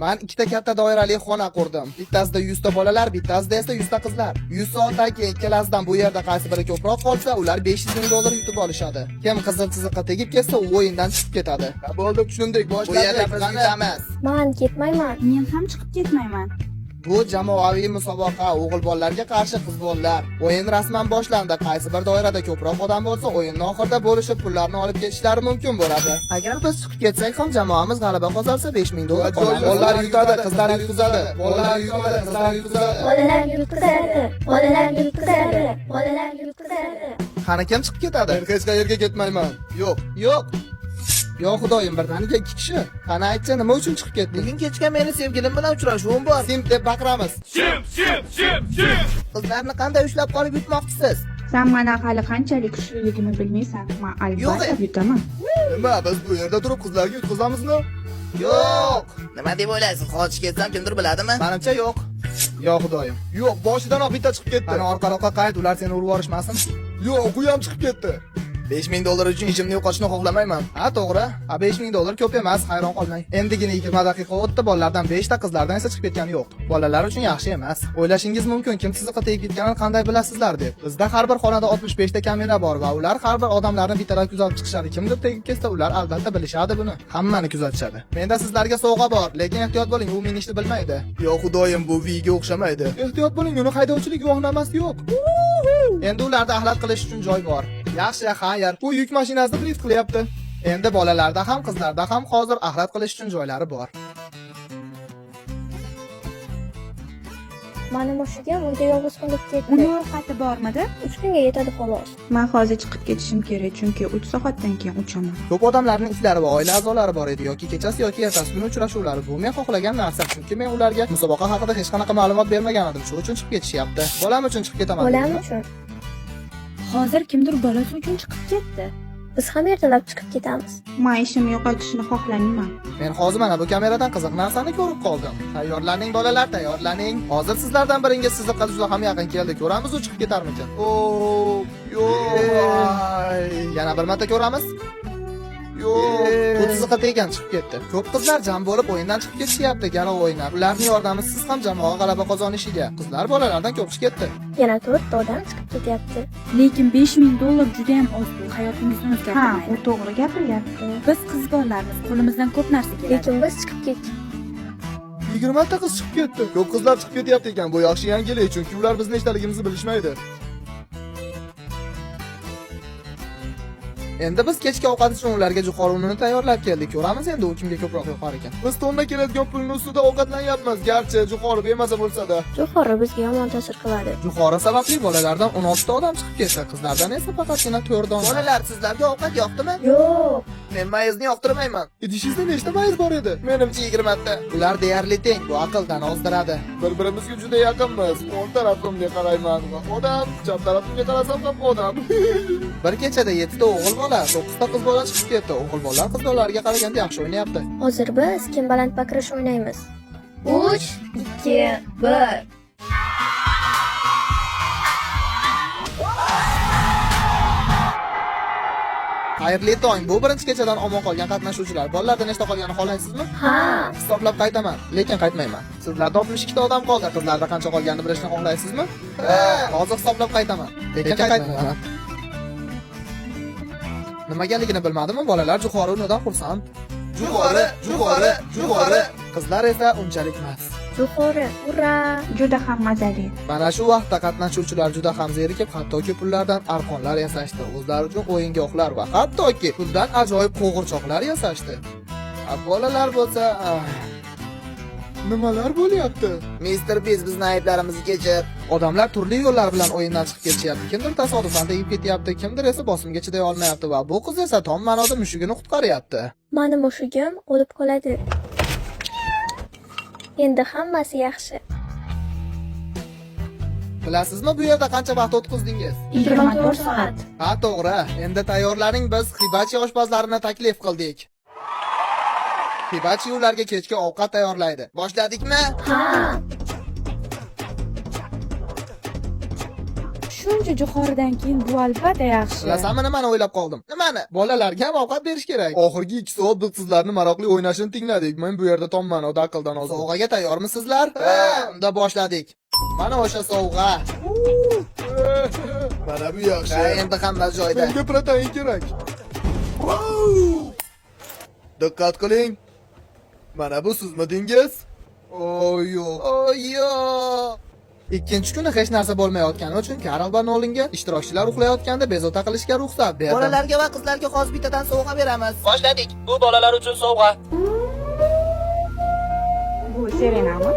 Men ikkita katta doirali xona qurdim. Bittasida 100 ta bolalar, bittasida esa 100 ta qizlar. 100 soatdan keyin ikkalasidan bu yerda qaysi biri ko'proq qolsa, ular 500 ming dollar yutib olishadi. Kim qizil chiziqqa tegib ketsa, u o'yindan chiqib ketadi. Bo'ldi, tushundik. Boshladik. Bu yerda biz yutamiz. Men ketmayman. Men ham chiqib ketmayman. Bu jamoaviy musobaqa, o'g'il bolalarga qarshi qiz bolalar. O'yin rasman boshlandi. Qaysi bir doirada ko'proq odam bo'lsa, o'yinning oxirida bo'lishib, pullarni olib ketishlari mumkin bo'ladi. Agar biz chiqib ketsak ham, jamoamiz g'alaba qozonsa 5000 dollar qoladi. Bolalar yutadi, qizlar yutqizadi. Bolalar yutadi, qizlar yutqizadi. Bolalar yutqizadi. Bolalar yutqizadi. Bolalar yutqizadi. Qani kim chiqib ketadi? Men hech qayerga ketmayman. Yo'q. Yo xudoyim, birdaniga 2 kishi. Qani aytchi, nima uchun chiqib ketding? Bugun kechga meni sevgilim bilan uchrashuvim bor. Sim deb baqiramiz. Sim. Qizlarni qanday ushlab qolib yutmoqchisiz? Sen mana hali qanchalik kuchliligimni bilmaysan. Men albatta yutaman. Nima, biz bu yerda turib qizlarga yutqizamizmi? Yo'q. Nima deb o'ylaysiz? Qochib ketsam kimdir biladimi? Menimcha yo'q. Yo xudoyim. Yo'q, boshidanoq bitta chiqib ketdi. Qani orqaroqqa qayt, ular seni urib yorishmasin. Yo'q, u ham chiqib ketdi. 5000 dollar uchun ishimni yo'qotishni xohlamayman. Ha, to'g'ri. 5000 dollar ko'p emas, hayron qolmang. Endigina 20 daqiqa o'tdi, bolalardan 5 ta, qizlardan esa chiqib ketgani yo'q. Bolalar uchun yaxshi emas. O'ylashingiz mumkin, kim chiziqqa tegib ketganini qanday bilasizlar deb. Bizda har bir xonada 65 ta kamera bor va ular har bir odamlarni bittadan kuzatib chiqishadi. Kimdir tegib ketsa, ular albatta bilishadi buni. Hammani kuzatishadi. Menda sizlarga sovg'a bor, lekin ehtiyot bo'ling, u minishni bilmaydi. Yo xudoyim, bu Vga o'xshamaydi. Ehtiyot bo'ling, uni haydovchilik guvohnomasi yo'q. Endi ularda axlat qilish uchun joy bor. Yaxshi, xayr. U yuk mashinasida drift qilyapti. Endi bolalarda ham, qizlarda ham hozir axlat qilish uchun joylari bor. Mana mushugim uyda yolg'iz qolib ketdi. Uni ovqati bormidi? 3 kunga yetadi xolos. Men hozir chiqib ketishim kerak, chunki 3 soatdan keyin uchaman. Ko'p odamlarning ishlari va oila a'zolari bor edi yoki kechasi yoki ertasi kuni uchrashuvlari. Bu men xohlagan narsa, chunki men ularga musobaqa haqida hech qanaqa ma'lumot bermagan edim. Shuning uchun chiqib ketishyapti. Bolam uchun chiqib ketaman. Bolam uchun. Hozir kimdir bolasi uchun chiqib ketdi. Biz ham ertalab chiqib ketamiz. Men ishimni yo'qotishni xohlamayman. Men hozir mana bu kameradan qiziq narsani ko'rib qoldim. Tayyorlaning bolalar, tayyorlaning. Hozir sizlardan biringiz chiziqqa juda ham yaqin keldi. Ko'ramiz u chiqib ketarmikan. Yo'q. Yana bir marta ko'ramiz. Yo'q. Bu chiziqqa tegan chiqib ketdi. Ko'p qizlar jam bo'lib o'yindan chiqib ketishyapti, yana o'ynab. Ularning yordamisiz ham jamoa g'alaba qozonishiga. Qizlar bolalardan ko'p chiqib ketdi. Yana 4 ta odam chiqib ketyapti. Lekin 5000 dollar juda ham oz bu. Hayotingizni o'zgartirmaydi. Ha, u to'g'ri gapiryapti. Biz qiz bolalarmiz, qo'limizdan ko'p narsa keladi. Lekin biz chiqib ketdik. 20 ta qiz chiqib ketdi. Ko'p qizlar chiqib ketyapti ekan. Bu yaxshi yangilik, chunki ular bizning nechtaligimizni bilishmaydi. Endi biz kechki ovqat uchun ularga jo'xori unini tayyorlab keldik. Ko'ramiz endi u kimga ko'proq yoqar ekan. Biz tonna keladigan pulni ustida ovqatlanyapmiz, garchi jo'xori bemaza bo'lsa-da. Jo'xori bizga yomon ta'sir qiladi. Jo'xori sababli bolalardan 16 ta odam chiqib ketdi, qizlardan esa faqatgina 4 dona. Bolalar, sizlarga ovqat yoqdimi? Yo'q. Men mayizni yoqtirmayman. Idishingizda nechta mayiz bor edi? Menimcha 20 ta. Ular deyarli teng, bu aqldan ozdiradi. Bir-birimizga juda yaqinmiz. O'ng tarafimga qarayman va odam, chap tarafimga qarasam ham odam. Bir kechada 7 ta o'g'il bola, 9 ta qiz bola chiqib ketdi. O'g'il bolalar qiz bolalarga qaraganda yaxshi o'ynayapti. Hozir biz kim baland bakirish o'ynaymiz. 3, 2, 1. Xayrli tong. Bu birinchi kechadan omon qolgan qatnashuvchilar. Bolalarda nechta qolganini xohlaysizmi? Ha. Hisoblab qaytaman, lekin qaytmayman. Sizlarda 62 ta odam qoldi. Qizlarda qancha qolganini bilishni xohlaysizmi? Ha. Hozir hisoblab qaytaman, lekin qaytmayman. Nimagaligini bilmadimmi? Bolalar jo'xori unidan xursand. Jo'xori. Qizlar esa unchalik emas. Jo'xori, ura! Juda ham mazali. Mana shu vaqtda qatnashuvchilar juda ham zerikib, hattoki pullardan arqonlar yasashdi. O'zlari uchun o'yingohlar va hattoki puldan ajoyib qo'g'irchoqlar yasashdi. Bolalar bo'lsa, nimalar bo'lyapti? Mr. Biz bizning ayblarimizni kechir. Odamlar turli yo'llar bilan o'yindan chiqib ketishyapti. Kimdir tasodifan tegib ketyapti, kimdir esa bosimga chiday olmayapti va bu qiz esa tom ma'noda mushugini qutqaryapti. Mani mushugim o'lib qoladi. Endi hammasi yaxshi. Bilasizmi, bu yerda qancha vaqt o'tkazdingiz? 24 soat. Ha, to'g'ri. Endi tayyorlaning, biz hibachi oshpazlarini taklif qildik. Hibachi ularga kechki ovqat tayyorlaydi. Boshladikmi? Ha. Shu shuncha jo'xoridan keyin bu albatta yaxshi. Bilasanmi nimani o'ylab qoldim? Nimani? Bolalarga ham ovqat berish kerak. Oxirgi 2 soat biz sizlarni maroqli o'ynashini tingladik. Men bu yerda tomman aqldan ozib. Sovg'aga tayyormisizlar? Ha, unda boshladik. Mana o'sha sovg'a. Mana bu yaxshi. Endi hamma joyda. Menga protein kerak. Diqqat qiling. Mana bu sizmidingiz? Yo'q. Yo'q. Ikkinchi kuni hech narsa bo'lmayotgani uchun Karol va Nolinga ishtirokchilar uxlayotganda bezovta qilishga ruxsat berdim. Bolalarga va qizlarga xos bittadan sovg'a beramiz. Boshladik. Bu bolalar uchun sovg'a. Bu Serenami?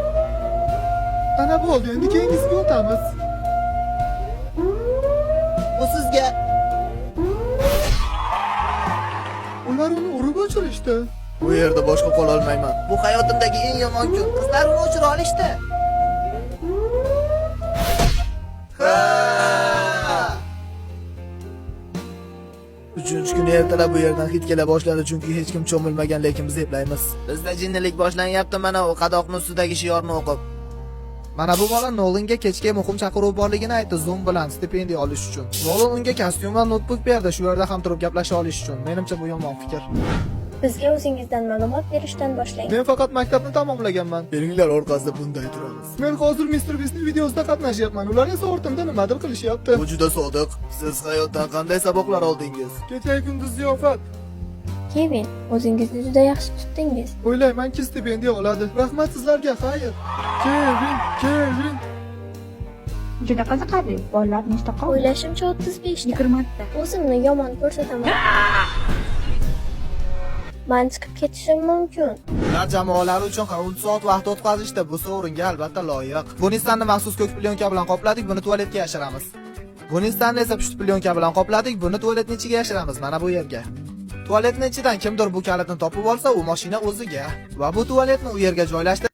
Ana bo'ldi, endi keyingisiga o'tamiz. Bu sizga. Ular uni urib o'chirishdi. Bu yerda boshqa qola olmayman. Bu hayotimdagi eng yomon kun. Qizlar uni o'chira olishdi. Uchinchi kuni ertalab bu yerdan hid kela boshladi, chunki hech kim cho'milmagan, lekin biz eplaymiz. Bizda jinnilik boshlanyapti, mana u qadoqning ustidagi shiorni o'qib. Mana bu bola Nolinga kechga muhim chaqiruv borligini aytdi, Zoom bilan stipendiya olish uchun. Nolin unga kostyum va notebook berdi, shu yerda ham turib gaplasha olish uchun. Menimcha bu yomon fikr. Bizga o'zingizdan ma'lumot berishdan boshlang. Men faqat maktabni tamomlaganman. Beringlar orqasida bunday turamiz. Men hozir Mr. Beast'ning videosida qatnashyapman. Ular esa ortimda nimadir qilishyapti. Bu juda sodiq. Siz hayotdan qanday saboqlar oldingiz? Kecha kunduz ziyofat. Kevin, o'zingizni juda yaxshi tutdingiz. O'ylaymanki stipendiya oladi. Rahmat sizlarga, xayr. Kevin. Juda qiziqarli. Bolalar nechta qoldi? O'ylashimcha 35 ta. 20 ta. O'zimni yomon ko'rsataman. Men chiqib ketishim mumkin. Ular jamoalari uchun 10 soat vaqt o'tkazishdi. Bu sovringa albatta loyiq. Bu Nissanni maxsus ko'k plyonka bilan qopladik, buni tualetga yashiramiz. Bu Nissanni esa pushti plyonka bilan qopladik, buni tualetning ichiga yashiramiz, mana bu yerga. Tualetning ichidan kimdir bu kalitni topib olsa, u mashina o'ziga. Va bu tualetni u yerga joylashtirib